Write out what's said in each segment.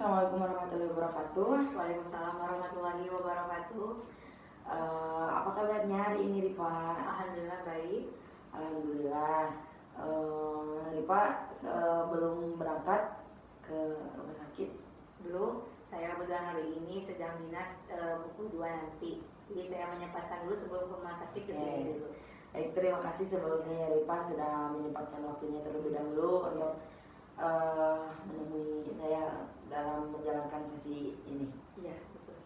Assalamualaikum warahmatullahi wabarakatuh. Waalaikumsalam warahmatullahi wabarakatuh. Apa kabarnya hari ini, Rifa? Alhamdulillah baik. Alhamdulillah. Rifa sebelum berangkat ke rumah sakit. Belum, saya kebetulan hari ini sedang dinas pukul 2 nanti. Jadi saya menyempatkan dulu sebelum ke rumah sakit ke sini dulu. Baik, terima kasih sebelumnya ya Rifa sudah menyempatkan waktunya terlebih dahulu untuk menemui saya dalam menjalankan sesi ini. Iya, betul.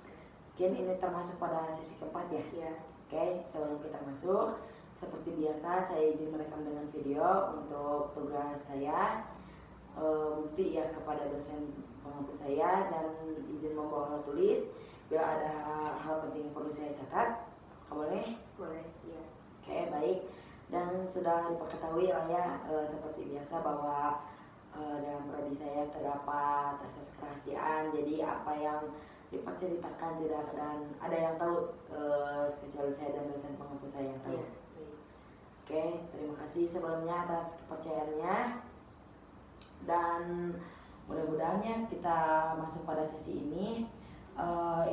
Mungkin ini termasuk pada sesi keempat ya? Iya. Oke, sebelum kita masuk, seperti biasa saya izin merekam dengan video untuk tugas saya, bukti ya kepada dosen pengampu saya, dan izin membawa alat tulis bila ada hal penting yang perlu saya catat. Boleh? Boleh, iya. Oke, baik. Dan sudah diketahui lah ya, seperti biasa bahwa dalam prodi saya terdapat asas kerahasiaan. Jadi apa yang diceritakan tidak ada yang tahu, kecuali saya dan dosen pengampu saya yang tahu. Iya. Oke, terima kasih sebelumnya atas kepercayaannya. Dan mudah-mudahan kita masuk pada sesi ini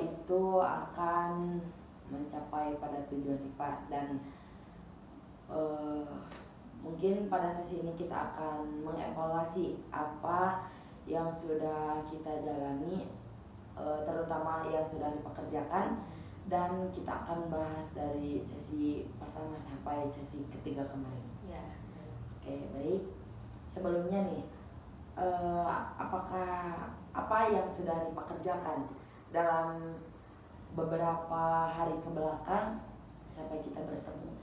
itu akan mencapai pada tujuan IPA. Dan mungkin pada sesi ini kita akan mengevaluasi apa yang sudah kita jalani, terutama yang sudah dipekerjakan, dan kita akan bahas dari sesi pertama sampai sesi ketiga kemarin. Ya. Oke, baik. Sebelumnya nih, apakah apa yang sudah dipekerjakan dalam beberapa hari kebelakang sampai kita bertemu?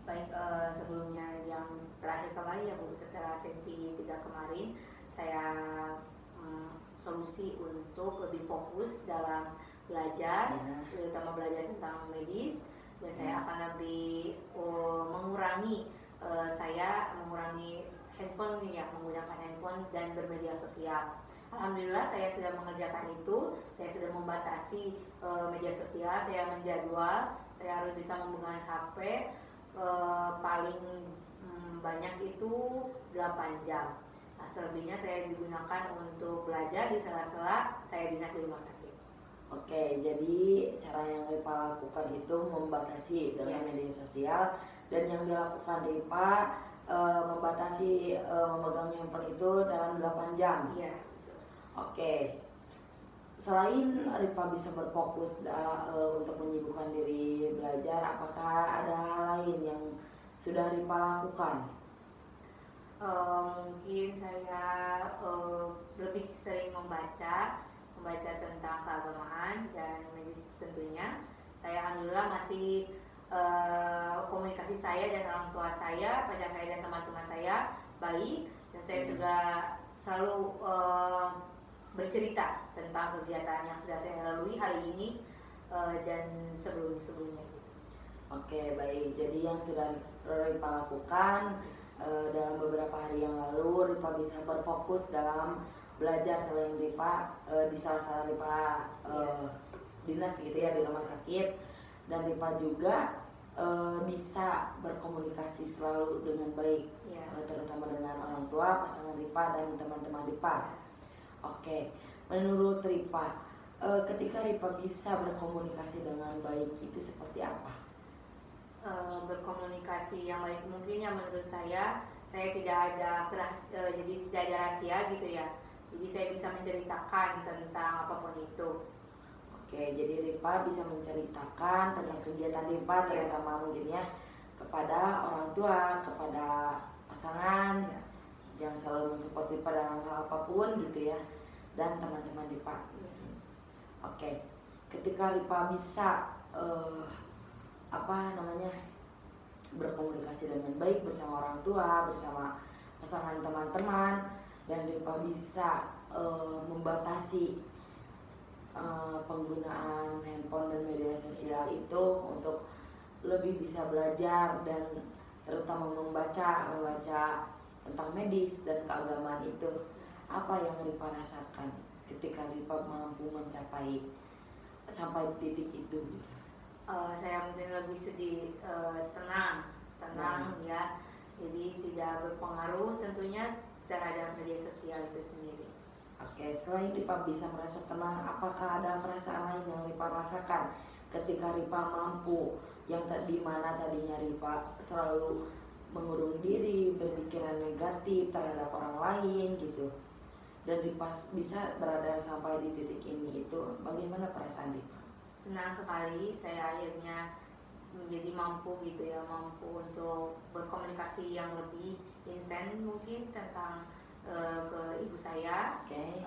Baik, sebelumnya yang terakhir kemarin ya Bu, setelah sesi 3 kemarin saya solusi untuk lebih fokus dalam belajar, terutama belajar tentang medis, dan saya akan lebih mengurangi handphone ya, menggunakan handphone dan bermedia sosial. Alhamdulillah saya sudah mengerjakan itu, saya sudah membatasi media sosial, saya menjadwal, saya harus bisa memegang HP paling banyak itu 8 jam. Nah, selebihnya saya digunakan untuk belajar di sela-sela saya dinas di rumah sakit. Oke, jadi cara yang Ripa lakukan itu membatasi dengan media sosial, dan yang dilakukan Ripa membatasi memegang handphone itu dalam 8 jam. Iya. Oke. Selain Ripa bisa berfokus untuk menyibukkan diri belajar, apakah ada hal lain yang sudah Ripa lakukan? Mungkin saya lebih sering membaca tentang keagamaan dan medis tentunya. Saya alhamdulillah masih komunikasi saya dan orang tua saya, pacar saya dan teman-teman saya baik, dan saya juga selalu bercerita tentang kegiatan yang sudah saya lalui hari ini dan sebelumnya. Oke, baik. Jadi yang sudah Ripa lakukan dalam beberapa hari yang lalu, Ripa bisa berfokus dalam belajar selain Ripa di salah-salah Ripa dinas gitu ya, di rumah sakit, dan Ripa juga bisa berkomunikasi selalu dengan baik, terutama dengan orang tua, pasangan Ripa, dan teman-teman Ripa. Oke, menurut Ripa, ketika Ripa bisa berkomunikasi dengan baik itu seperti apa? Berkomunikasi yang baik mungkin yang menurut saya tidak ada jadi tidak ada rahasia gitu ya. Jadi saya bisa menceritakan tentang apapun itu. Oke, jadi Ripa bisa menceritakan tentang kegiatan Ripa, terutama mungkin ya kepada orang tua, kepada pasangan yang selalu mensupport Ripa dalam hal apapun gitu ya, dan teman-teman Ripa. Oke, ketika Ripa bisa berkomunikasi dengan baik bersama orang tua, bersama pasangan, teman-teman, dan Ripa bisa membatasi penggunaan handphone dan media sosial itu untuk lebih bisa belajar, dan terutama membaca tentang medis dan keagamaan itu. Apa yang Ripa rasakan ketika Ripa mampu mencapai sampai titik itu gitu? Saya mungkin lebih sedih, tenang ya, jadi tidak berpengaruh tentunya terhadap media sosial itu sendiri. Oke, selain Ripa bisa merasa tenang, apakah ada perasaan lain yang Ripa rasakan ketika Ripa mampu yang di mana tadinya Ripa selalu mengurung diri, berpikiran negatif terhadap orang lain gitu, dan Ripa bisa berada sampai di titik ini, itu bagaimana perasaan Ripa? Senang sekali saya akhirnya menjadi mampu gitu ya, mampu untuk berkomunikasi yang lebih intens mungkin tentang ke ibu saya, Oke.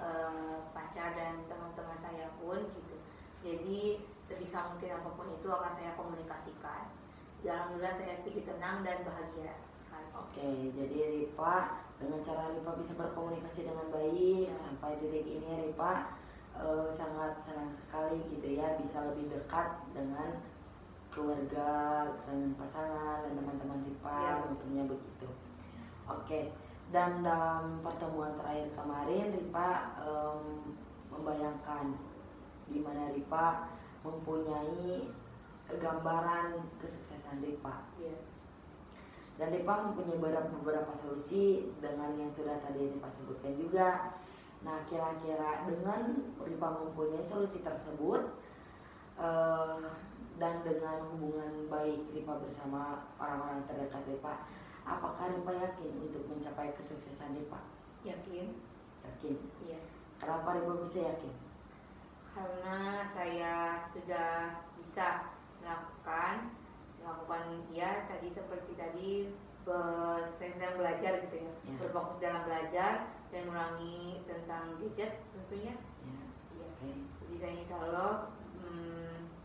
pacar dan teman-teman saya pun gitu. Jadi sebisa mungkin apapun itu akan saya komunikasikan. Ya, alhamdulillah saya sedikit tenang dan bahagia sekali. Oke, jadi Ripa dengan cara Ripa bisa berkomunikasi dengan baik sampai titik ini Ripa sangat senang sekali gitu ya, bisa lebih dekat dengan keluarga, dengan pasangan dan teman-teman Ripa, tentunya begitu. Oke, dan dalam pertemuan terakhir kemarin Ripa membayangkan di mana Ripa mempunyai gambaran kesuksesan Ripa. Dan Ripa mempunyai beberapa solusi dengan yang sudah tadi Ripa sebutkan juga. Nah, kira-kira dengan Ripa mempunyai solusi tersebut dan dengan hubungan baik Ripa bersama orang-orang terdekat Ripa, apakah Ripa yakin untuk mencapai kesuksesan Ripa? Yakin. Yakin? Iya. Kenapa Ripa bisa yakin? Karena saya sudah bisa melakukan ya tadi seperti tadi saya sedang belajar gitu ya, berfokus dalam belajar dan mengurangi tentang gadget tentunya. Iya. Jadi saya insya Allah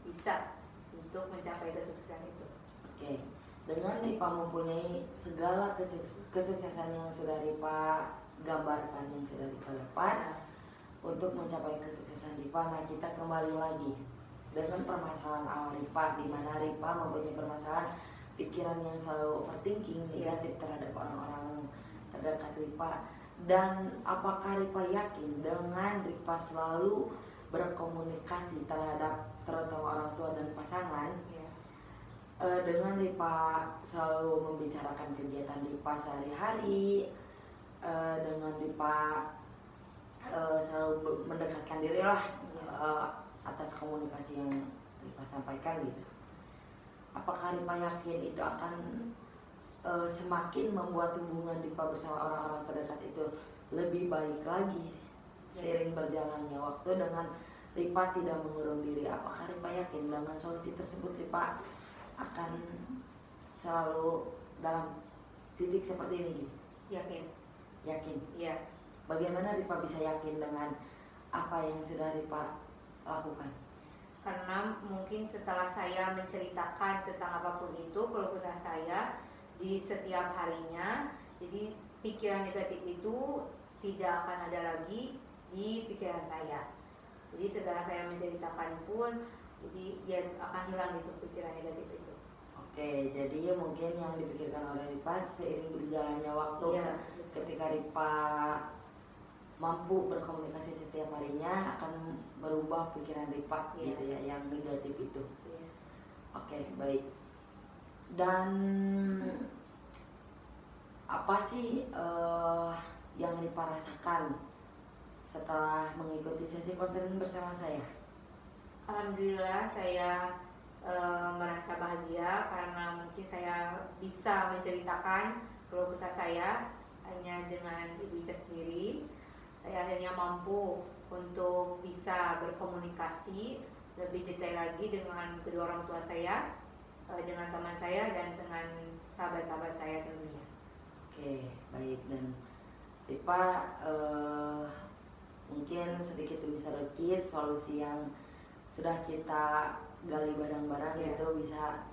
bisa untuk mencapai kesuksesan itu. Oke. Dengan Ripa mempunyai segala kesuksesan yang sudah Ripa gambarkan, yang sudah Ripa dapat untuk mencapai kesuksesan Ripa, nah kita kembali lagi dengan permasalahan awal Ripa, di mana Ripa mempunyai permasalahan pikiran yang selalu overthinking, negatif terhadap orang-orang terdekat Ripa. Dan apakah Ripa yakin dengan Ripa selalu berkomunikasi terhadap terutama orang tua dan pasangan, dengan Ripa selalu membicarakan kegiatan Ripa sehari-hari, dengan Ripa selalu mendekatkan diri lah atas komunikasi yang Ripa sampaikan gitu, apakah Ripa yakin itu akan semakin membuat hubungan Ripa bersama orang-orang terdekat itu lebih baik lagi seiring berjalannya waktu dengan Ripa tidak mengurung diri? Apakah Ripa yakin dengan solusi tersebut Ripa akan selalu dalam titik seperti ini gitu? Yakin. Yakin? Iya. Bagaimana Ripa bisa yakin dengan apa yang sudah Ripa lakukan? Karena mungkin setelah saya menceritakan tentang apapun itu keluh kesah saya di setiap harinya, jadi pikiran negatif itu tidak akan ada lagi di pikiran saya. Jadi setelah saya menceritakan pun, jadi dia akan hilang gitu pikiran negatif itu. Oke, jadi mungkin yang dipikirkan oleh Ripa seiring berjalannya waktu, ketika Ripa mampu berkomunikasi setiap harinya akan merubah pikiran Ripa gitu ya, yang negatif itu. Oke, baik. Dan apa sih yang Ripa rasakan setelah mengikuti sesi konseling bersama saya? Alhamdulillah saya merasa bahagia karena mungkin saya bisa menceritakan keluh kesah saya hanya dengan Ibu Ica sendiri. Saya akhirnya mampu untuk bisa berkomunikasi lebih detail lagi dengan kedua orang tua saya, dengan teman saya dan dengan sahabat-sahabat saya tentunya. Oke, baik. Dan Ripa mungkin sedikit demi sedikit solusi yang sudah kita gali bareng-bareng itu bisa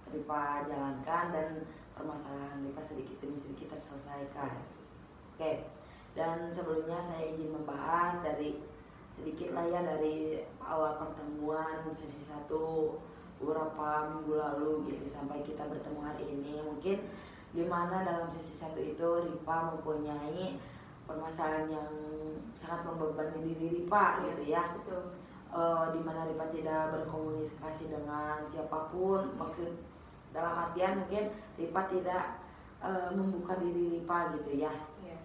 Ripa jalankan dan permasalahan Ripa sedikit demi sedikit terselesaikan. Oke, dan sebelumnya saya izin membahas dari sedikit lah ya dari awal pertemuan sesi 1 beberapa minggu lalu gitu sampai kita bertemu hari ini. Mungkin dimana dalam sesi 1 itu Ripa mempunyai permasalahan yang sangat membebani diri Ripa gitu ya. Betul. Dimana Ripa tidak berkomunikasi dengan siapapun, maksud dalam artian mungkin Ripa tidak membuka diri Ripa gitu ya.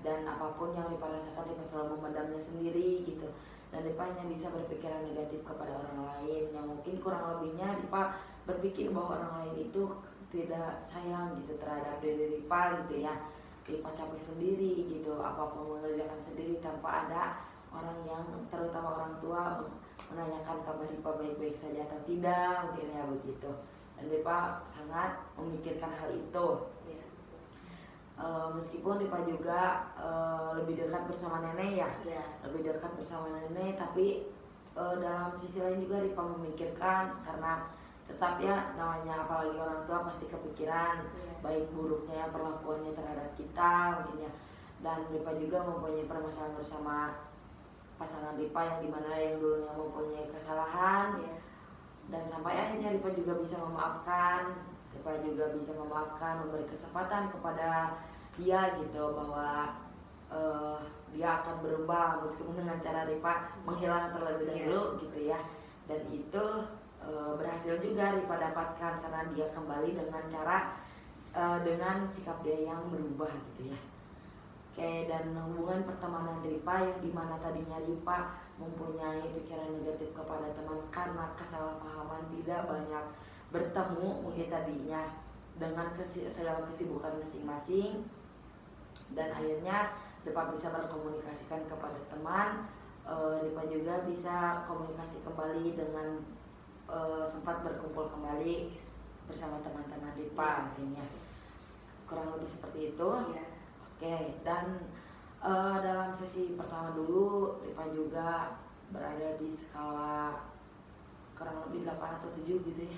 dan apapun yang Ripa rasakan Ripa selalu memendamnya sendiri gitu, dan Ripa hanya bisa berpikiran negatif kepada orang lain yang mungkin kurang lebihnya Ripa berpikir bahwa orang lain itu tidak sayang gitu terhadap diri Ripa gitu ya. Ripa capek sendiri gitu, apapun mengerjakan sendiri tanpa ada orang yang, terutama orang tua, menanyakan kabar Ripa baik-baik saja atau tidak, mungkin ya begitu. Dan Ripa sangat memikirkan hal itu. Iya. Meskipun Ripa juga lebih dekat bersama nenek ya, Iya. lebih dekat bersama nenek, tapi dalam sisi lain juga Ripa memikirkan, karena tetap ya namanya apalagi orang tua pasti kepikiran baik buruknya perlakuannya terhadap kita mungkin ya. Dan Ripa juga mempunyai permasalahan bersama pasangan Ripa yang dimana yang dulunya mempunyai kesalahan, dan sampai akhirnya Ripa juga bisa memaafkan, Ripa juga bisa memaafkan, memberi kesempatan kepada dia gitu bahwa dia akan berubah meskipun dengan cara Ripa menghilang terlebih dahulu gitu ya. Dan itu berhasil juga Ripa dapatkan karena dia kembali dengan cara dengan sikap dia yang berubah gitu ya. Oke, dan hubungan pertemanan Ripa yang dimana tadinya Ripa mempunyai pikiran negatif kepada teman karena kesalahpahaman, tidak banyak bertemu mungkin tadinya dengan segala kesibukan masing-masing, dan akhirnya Ripa bisa berkomunikasikan kepada teman. Ripa juga bisa komunikasi kembali dengan sempat berkumpul kembali bersama teman-teman Ripa mungkin ya, kurang lebih seperti itu. Oke, dan dalam sesi pertama dulu Ripa juga berada di skala kurang lebih 8 atau 7 gitu ya.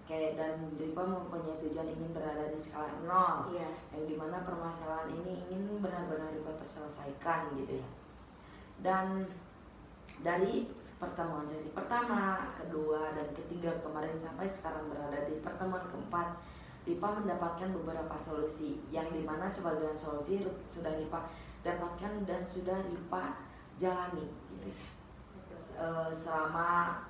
Oke, dan Ripa mempunyai tujuan ingin berada di skala 0, yang dimana permasalahan ini ingin benar-benar Ripa terselesaikan gitu ya. Dan dari pertemuan sesi pertama, kedua, dan ketiga kemarin sampai sekarang berada di pertemuan keempat, Ripa mendapatkan beberapa solusi yang dimana sebagian solusi sudah Ripa dapatkan dan sudah Ripa jalani gitu ya. Selama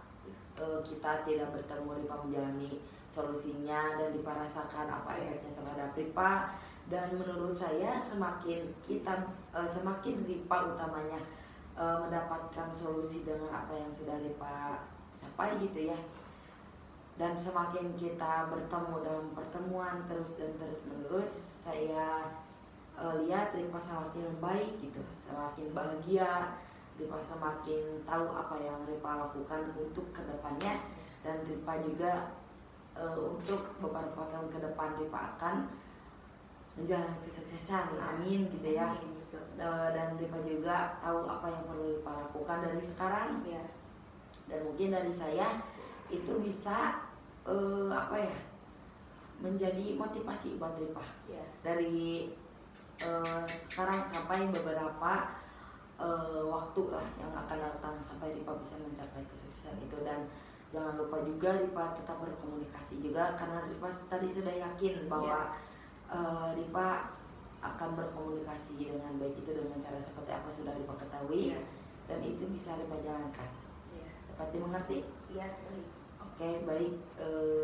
kita tidak bertemu, Ripa menjalani solusinya dan Ripa rasakan apa efeknya terhadap Ripa. Dan menurut saya semakin Ripa utamanya mendapatkan solusi dengan apa yang sudah Ripa capai gitu ya, dan semakin kita bertemu dalam pertemuan terus dan terus menerus, saya lihat Ripa semakin membaik gitu, semakin bahagia. Ripa semakin tahu apa yang Ripa lakukan untuk kedepannya, dan Ripa juga untuk beberapa tahun ke depan Ripa akan menjalani kesuksesan, amin gitu ya. Dan Ripa juga tahu apa yang perlu Ripa lakukan dari sekarang, dan mungkin dari saya itu bisa menjadi motivasi buat Ripa dari sekarang sampai beberapa waktu lah yang akan datang sampai Ripa bisa mencapai kesuksesan itu. Dan jangan lupa juga Ripa tetap berkomunikasi juga, karena Ripa tadi sudah yakin bahwa Ripa akan berkomunikasi dengan baik itu dengan cara seperti apa sudah Ripa ketahui, dan itu bisa Ripa jalankan. Dapat dimengerti? Oke, baik.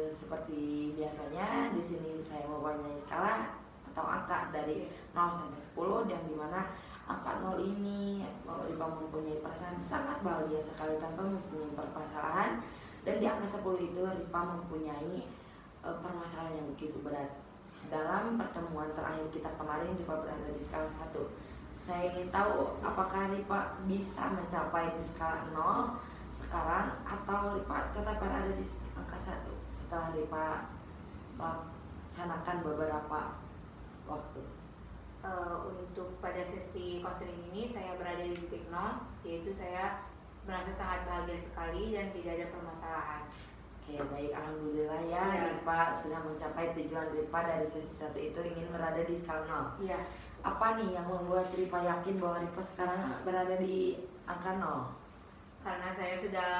Seperti biasanya di sini saya mempunyai skala atau angka dari 0 sampai 10, yang dimana angka 0 ini Ripa mempunyai perasaan sangat bahagia sekali tanpa mempunyai permasalahan, dan di angka 10 itu Ripa mempunyai permasalahan yang begitu berat. Dalam pertemuan terakhir kita kemarin Ripa berada di skala 1. Saya ingin tahu apakah Ripa bisa mencapai di skala 0 sekarang, atau Ripa tetap berada di angka 1 setelah Ripa melaksanakan beberapa waktu. Untuk pada sesi konseling ini saya berada di titik 0, yaitu saya merasa sangat bahagia sekali dan tidak ada permasalahan. Oke, baik, alhamdulillah ya. Ripa sudah mencapai tujuan Ripa dari sesi 1 itu, ingin berada di skala 0. Apa nih yang membuat Ripa yakin bahwa Ripa sekarang berada di angka 0? Karena saya sudah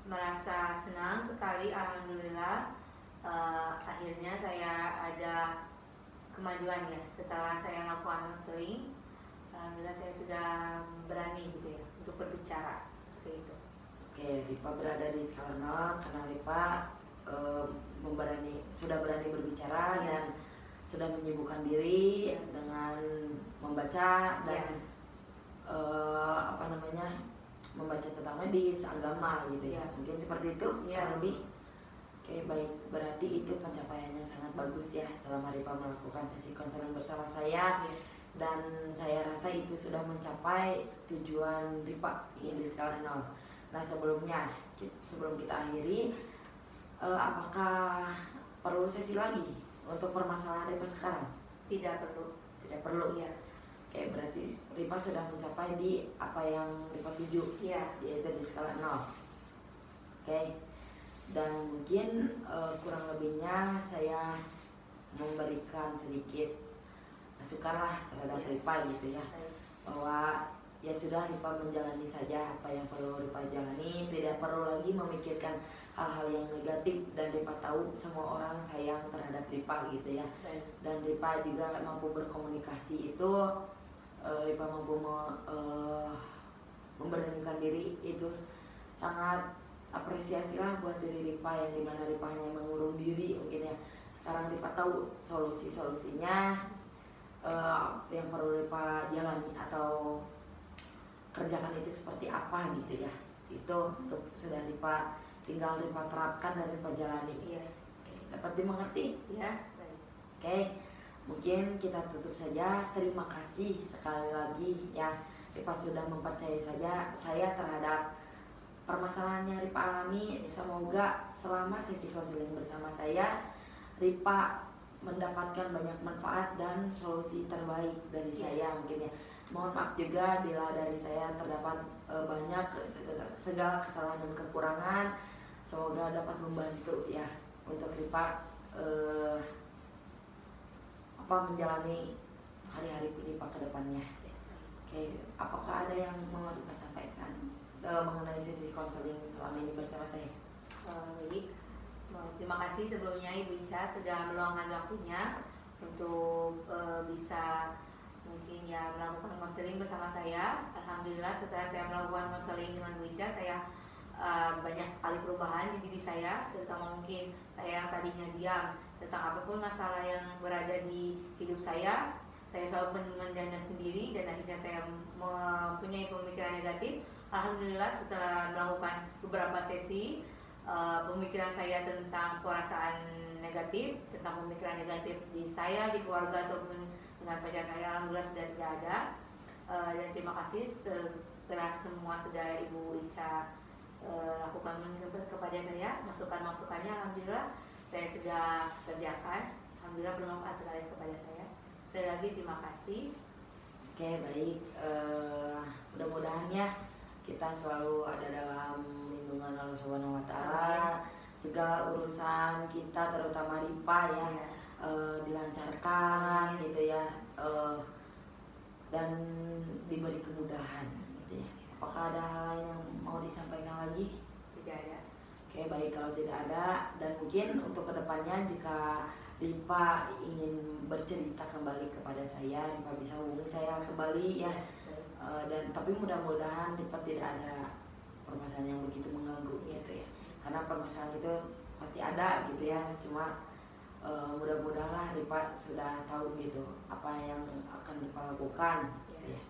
merasa senang sekali, alhamdulillah. Akhirnya saya ada kemajuan ya setelah saya melakukan konseling. Alhamdulillah saya sudah berani gitu ya untuk berbicara seperti itu. Oke, Ripa berada di skala 0 karena Ripa sudah berani berbicara, dan sudah menyibukkan diri dengan membaca dan membaca tentang medis, agama gitu ya. Mungkin seperti itu kurang lebih. Oke, baik, berarti itu pencapaiannya sangat bagus ya selama Ripa melakukan sesi konseling bersama saya. Dan saya rasa itu sudah mencapai tujuan Ripa di skala 0. Nah, sebelum kita akhiri, apakah perlu sesi lagi untuk permasalahan Ripa sekarang? Tidak perlu. Tidak perlu. Iya. Oke, berarti Ripa sudah mencapai di apa yang Ripa tuju, yaitu di skala 0. Oke, dan mungkin kurang lebihnya saya memberikan sedikit masukan lah terhadap Ripa gitu ya, bahwa ya sudah, Ripa menjalani saja apa yang perlu Ripa jalani, tidak perlu lagi memikirkan hal-hal yang negatif, dan Ripa tahu semua orang sayang terhadap Ripa gitu ya. Dan Ripa juga mampu berkomunikasi, itu Ripa mampu memberanikan diri, itu sangat apresiasi lah buat diri Ripa, yang dimana Ripa hanya mengurung diri mungkin ya. Sekarang Ripa tahu solusinya, yang perlu Ripa jalani atau kerjakan itu seperti apa gitu ya. Itu sudah Ripa tinggal Ripa terapkan dan Ripa jalani. Dapat dimengerti? Oke, mungkin kita tutup saja. Terima kasih sekali lagi ya, Ripa sudah mempercayai saya terhadap permasalahan yang Ripa alami. Semoga selama sesi konseling bersama saya, Ripa mendapatkan banyak manfaat dan solusi terbaik dari saya mungkin ya. Mohon maaf juga bila dari saya terdapat banyak segala kesalahan dan kekurangan. Semoga dapat membantu ya untuk Ripa menjalani hari-hari Ripa ke depannya. Oke, apakah ada yang mau Ripa sampaikan mengenai sesi konseling selama ini bersama saya? Baik, terima kasih sebelumnya Ibu Ica sudah meluangkan waktunya untuk bisa mungkin ya melakukan konseling bersama saya. Alhamdulillah, setelah saya melakukan konseling dengan Bu Ica, saya banyak sekali perubahan di diri saya, terutama mungkin saya yang tadinya diam tentang apapun masalah yang berada di hidup saya selalu mendana sendiri, dan akhirnya saya mempunyai pemikiran negatif. Alhamdulillah, setelah melakukan beberapa sesi, pemikiran saya tentang perasaan negatif, tentang pemikiran negatif di saya, di keluarga ataupun dengan pacar saya, alhamdulillah sudah tidak ada. Dan terima kasih setelah semua sudah Ibu Ica lakukan kepada saya, masukannya alhamdulillah saya sudah kerjakan, alhamdulillah bermanfaat sekali kepada saya. Sekali lagi terima kasih. Oke, baik, mudah-mudahan ya kita selalu ada dalam lindungan Allah Subhanahu wa Ta'ala. Segala urusan kita, terutama Ripa ya, dilancarkan gitu ya, dan diberi kemudahan gitu ya. Apakah ada hal lain yang mau disampaikan lagi? Tidak ada. Oke, baik, kalau tidak ada, dan mungkin untuk kedepannya jika Ripa ingin bercerita kembali kepada saya, Ripa bisa hubungi saya kembali ya. Dan tapi mudah-mudahan Ripa tidak ada permasalahan yang begitu mengganggu gitu ya, karena permasalahan itu pasti ada gitu ya. Cuma mudah-mudahan Ripa sudah tahu gitu apa yang akan Ripa lakukan gitu ya.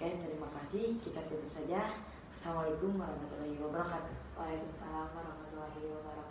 Oke, terima kasih, kita tutup saja. Assalamualaikum warahmatullahi wabarakatuh. Waalaikumsalam warahmatullahi wabarakatuh.